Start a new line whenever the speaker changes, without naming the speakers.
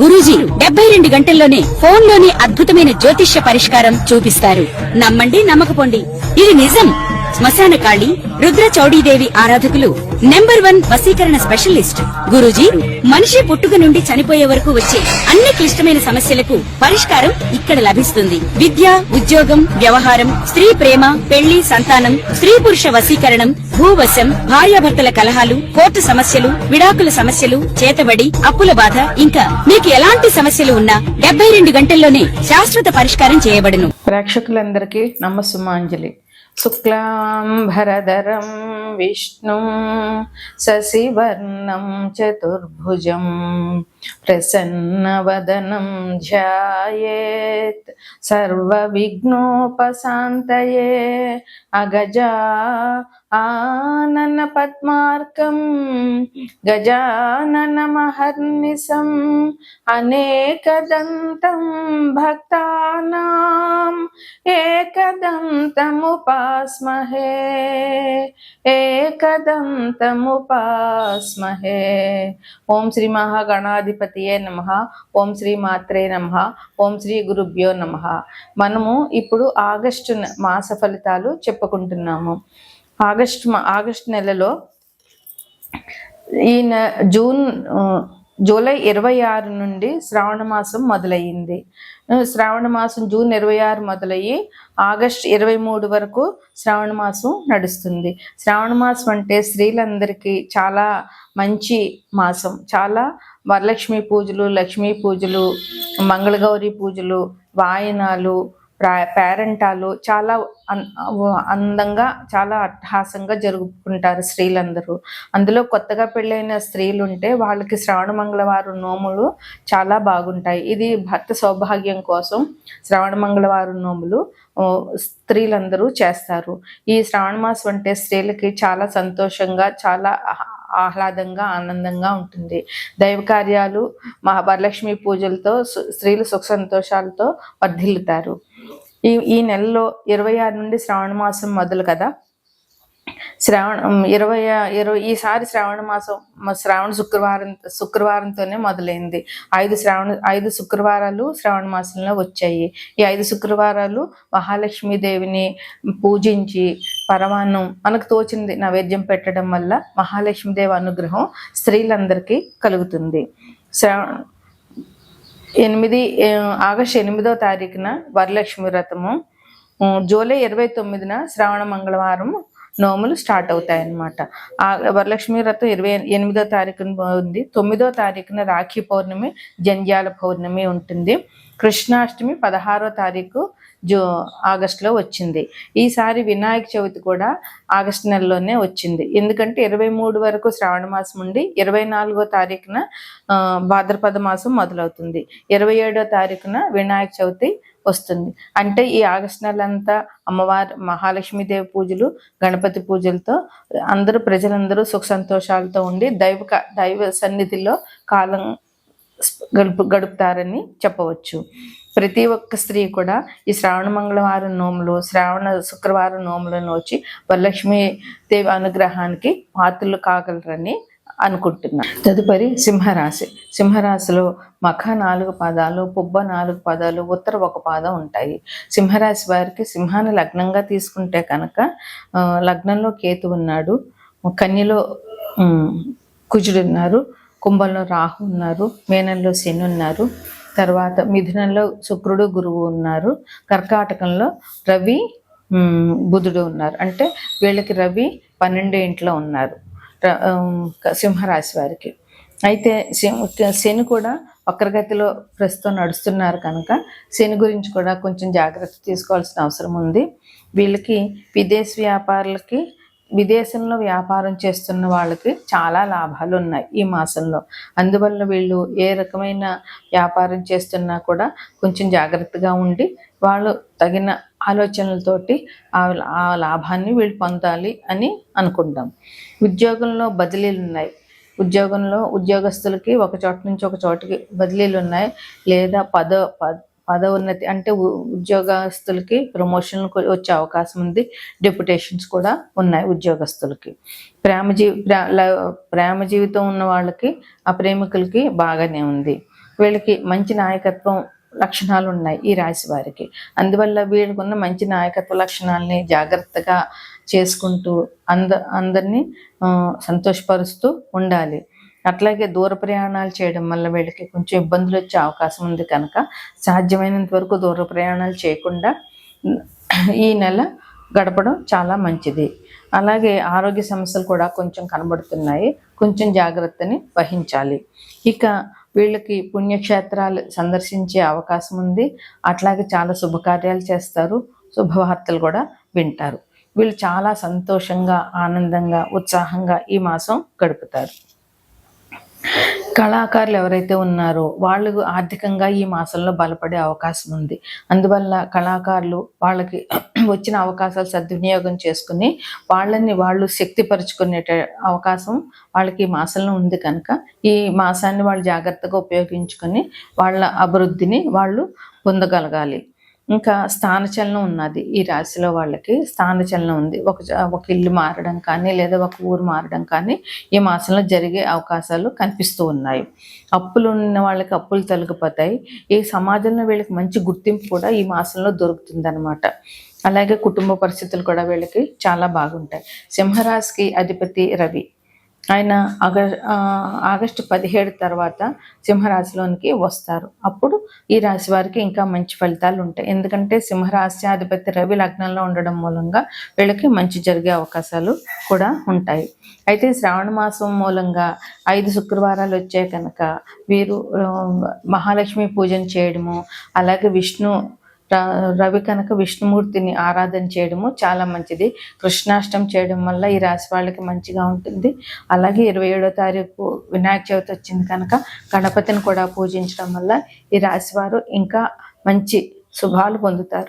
గురూజీ 72 గంటల్లోనే ఫోన్ లోని అద్భుతమైన జ్యోతిష్య పరిష్కారం చూపిస్తారు. నమ్మండి, నమ్మకపోండి, ఇది నిజం. శ్మశాన కాళి రుద్ర చౌడీదేవి ఆరాధకులు నంబర్ 1 వశీకరణ స్పెషలిస్ట్. గురూజీ మనిషి పుట్టుక నుండి చనిపోయే వరకు వచ్చే అన్ని క్లిష్టమైన సమస్యలకు పరిష్కారం ఇక్కడ లభిస్తుంది. విద్య, ఉద్యోగం, వ్యవహారం, స్త్రీ ప్రేమ, పెళ్లి, సంతానం, స్త్రీ పురుష వశీకరణం, భూవశం, భార్యాభర్తల కలహాలు, కోర్టు సమస్యలు, విడాకుల సమస్యలు, చేతబడి, అప్పుల బాధ, ఇంకా మీకు ఎలాంటి సమస్యలు ఉన్నా 72 గంటల్లోనే శాశ్వత పరిష్కారం చేయబడును.
ప్రేక్షకులందరికీ నమస్సుమాంజలి. శుక్లాంబరధరం విష్ణుం శశివర్ణం చతుర్భుజం ప్రసన్నవదనం ధ్యాయేత్ సర్వవిఘ్నోపశాంతయే. అగజా ఆనన పద్మార్కం గజాననమహర్నిశం అనేకదంతం భక్తానాం ఏకదంతముపాస్మహే ఏకదంతముపాస్మహే. ఓం శ్రీ మహాగణాధిపతియే నమః. ఓం శ్రీ మాత్రే నమః. ఓం శ్రీ గురుభ్యో నమః. మనము ఇప్పుడు ఆగస్టు మాస ఫలితాలు చెప్పుకుంటున్నాము. ఆగస్టు నెలలో ఈ జూలై 26 నుండి శ్రావణ మాసం మొదలయ్యింది. శ్రావణ మాసం జూన్ 26 మొదలయ్యి ఆగస్టు 23 వరకు శ్రావణ మాసం నడుస్తుంది. శ్రావణ మాసం అంటే స్త్రీలందరికీ చాలా మంచి మాసం. చాలా వరలక్ష్మి పూజలు, లక్ష్మీ పూజలు, మంగళగౌరి పూజలు, వాయనాలు, పేరంటాలు చాలా అందంగా, చాలా అట్టహాసంగా జరుపుకుంటారు స్త్రీలందరూ. అందులో కొత్తగా పెళ్ళైన స్త్రీలు ఉంటే వాళ్ళకి శ్రావణ మంగళవారం నోములు చాలా బాగుంటాయి. ఇది భర్త సౌభాగ్యం కోసం శ్రావణ మంగళవారం నోములు స్త్రీలందరూ చేస్తారు. ఈ శ్రావణ మాసం అంటే స్త్రీలకి చాలా సంతోషంగా, చాలా ఆహ్లాదంగా, ఆనందంగా ఉంటుంది. దైవ కార్యాలు, వరలక్ష్మి పూజలతో స్త్రీలు సుఖ సంతోషాలతో వర్ధిల్లుతారు. ఈ నెలలో 26 నుండి శ్రావణ మాసం మొదలు కదా. ఈసారి శ్రావణ మాసం శ్రావణ శుక్రవారంతోనే మొదలైంది. 5 శుక్రవారాలు శ్రావణ మాసంలో వచ్చాయి. ఈ 5 శుక్రవారాలు మహాలక్ష్మీదేవిని పూజించి పరమాన్నం మనకు తోచింది నైవేద్యం పెట్టడం వల్ల మహాలక్ష్మీదేవి అనుగ్రహం స్త్రీలందరికీ కలుగుతుంది. ఆగస్టు 8వ తారీఖున వరలక్ష్మి వ్రతము, జూలై 29న శ్రావణ మంగళవారం నోములు స్టార్ట్ అవుతాయి అన్నమాట. వరలక్ష్మి వ్రతం 28వ తారీఖున ఉంది. 9వ తారీఖున రాఖీ పౌర్ణమి, జంధ్యాల పౌర్ణమి ఉంటుంది. కృష్ణాష్టమి 16వ తారీఖు ఆగస్టులో వచ్చింది. ఈసారి వినాయక చవితి కూడా ఆగస్టు నెలలోనే వచ్చింది. ఎందుకంటే 23 వరకు శ్రావణ మాసం ఉండి 24వ తారీఖున భాద్రపద మాసం మొదలవుతుంది. 27వ తారీఖున వినాయక చవితి వస్తుంది. అంటే ఈ ఆగస్టు నెలంతా అమ్మవారి మహాలక్ష్మీదేవి పూజలు, గణపతి పూజలతో ప్రజలందరూ సుఖ సంతోషాలతో ఉండి దైవ సన్నిధిలో కాలం గడుపుతారని చెప్పవచ్చు. ప్రతి ఒక్క స్త్రీ కూడా ఈ శ్రావణ మంగళవారం నోములు, శ్రావణ శుక్రవారం నోములను వచ్చి వరలక్ష్మీ దేవి అనుగ్రహానికి పాత్రలు కాగలరని అనుకుంటున్నాను. తదుపరి సింహరాశి. సింహరాశిలో మఖ 4 పాదాలు, పుబ్బ 4 పాదాలు, ఉత్తర 1 పాదం ఉంటాయి. సింహరాశి వారికి సింహాన్ని లగ్నంగా తీసుకుంటే కనుక లగ్నంలో కేతు ఉన్నాడు, కన్యలో కుజుడు ఉన్నారు, కుంభంలో రాహు ఉన్నారు, మీనంలో శని ఉన్నారు, తర్వాత మిథునంలో శుక్రుడు గురువు ఉన్నారు, కర్కాటకంలో రవి బుధుడు ఉన్నారు. అంటే వీళ్ళకి రవి 12వ ఇంట్లో ఉన్నారు సింహరాశి వారికి. అయితే శని కూడా వక్రగతిలో ప్రస్తుతం నడుస్తున్నారు కనుక శని గురించి కూడా కొంచెం జాగ్రత్త తీసుకోవాల్సిన అవసరం ఉంది. వీళ్ళకి విదేశంలో వ్యాపారం చేస్తున్న వాళ్ళకి చాలా లాభాలు ఉన్నాయి ఈ మాసంలో. అందువల్ల వీళ్ళు ఏ రకమైన వ్యాపారం చేస్తున్నా కూడా కొంచెం జాగ్రత్తగా ఉండి వాళ్ళు తగిన ఆలోచనలతోటి ఆ లాభాన్ని వీళ్ళు పొందాలి అని అనుకుంటాం. ఉద్యోగంలో బదిలీలు ఉన్నాయి. ఉద్యోగస్తులకి ఒక చోట నుంచి ఒక చోటికి బదిలీలు ఉన్నాయి. లేదా పదోన్నతి అంటే ఉద్యోగస్తులకి ప్రమోషన్ వచ్చే అవకాశం ఉంది. డెప్యుటేషన్స్ కూడా ఉన్నాయి ఉద్యోగస్తులకి. ప్రేమ జీవితం ఉన్న వాళ్ళకి, ఆ ప్రేమికులకి బాగానే ఉంది. వీళ్ళకి మంచి నాయకత్వం లక్షణాలు ఉన్నాయి ఈ రాశి వారికి. అందువల్ల వీళ్ళకున్న మంచి నాయకత్వ లక్షణాలని జాగ్రత్తగా చేసుకుంటూ అందరినీ సంతోషపరుస్తూ ఉండాలి. అట్లాగే దూర ప్రయాణాలు చేయడం వల్ల వీళ్ళకి కొంచెం ఇబ్బందులు వచ్చే అవకాశం ఉంది కనుక సాధ్యమైనంత వరకు దూర ప్రయాణాలు చేయకుండా ఈ నెల గడపడం చాలా మంచిది. అలాగే ఆరోగ్య సమస్యలు కూడా కొంచెం కనబడుతున్నాయి, కొంచెం జాగ్రత్తని వహించాలి. ఇక వీళ్ళకి పుణ్యక్షేత్రాలు సందర్శించే అవకాశం ఉంది. అట్లాగే చాలా శుభకార్యాలు చేస్తారు, శుభవార్తలు కూడా వింటారు. వీళ్ళు చాలా సంతోషంగా, ఆనందంగా, ఉత్సాహంగా ఈ మాసం గడుపుతారు. కళాకారులు ఎవరైతే ఉన్నారో వాళ్ళు ఆర్థికంగా ఈ మాసంలో బలపడే అవకాశం ఉంది. అందువల్ల కళాకారులు వాళ్ళకి వచ్చిన అవకాశాలు సద్వినియోగం చేసుకుని వాళ్ళు శక్తిపరుచుకునే అవకాశం వాళ్ళకి ఈ మాసంలో ఉంది కనుక ఈ మాసాన్ని వాళ్ళు జాగ్రత్తగా ఉపయోగించుకొని వాళ్ళ అభివృద్ధిని వాళ్ళు పొందగలగాలి. ఇంకా స్థానచలనం ఉన్నది ఈ రాశిలో వాళ్ళకి. స్థానచలనం ఉంది. ఒక ఇల్లు మారడం కానీ లేదా ఒక ఊరు మారడం కానీ ఈ మాసంలో జరిగే అవకాశాలు కనిపిస్తూ ఉన్నాయి. అప్పులు ఉన్న వాళ్ళకి అప్పులు తొలగిపోతాయి. ఈ సమాజంలో వీళ్ళకి మంచి గుర్తింపు కూడా ఈ మాసంలో దొరుకుతుంది అనమాట. అలాగే కుటుంబ పరిస్థితులు కూడా వీళ్ళకి చాలా బాగుంటాయి. సింహరాశికి అధిపతి రవి. ఆయన ఆగస్టు 17 తర్వాత సింహరాశిలోనికి వస్తారు. అప్పుడు ఈ రాశి వారికి ఇంకా మంచి ఫలితాలు ఉంటాయి. ఎందుకంటే సింహరాశి అధిపతి రవి లగ్నంలో ఉండడం మూలంగా వీళ్ళకి మంచి జరిగే అవకాశాలు కూడా ఉంటాయి. అయితే శ్రావణ మాసం మూలంగా 5 శుక్రవారాలు వచ్చాయి కనుక వీరు మహాలక్ష్మి పూజన చేయడము, అలాగే రవి కనుక విష్ణుమూర్తిని ఆరాధన చేయడము చాలా మంచిది. కృష్ణాష్టమి చేయడం వల్ల ఈ రాశి వాళ్ళకి మంచిగా ఉంటుంది. అలాగే 27వ తారీఖు వినాయక చవితి వచ్చింది కనుక గణపతిని కూడా పూజించడం వల్ల ఈ రాశి వారు ఇంకా మంచి శుభాలు పొందుతారు.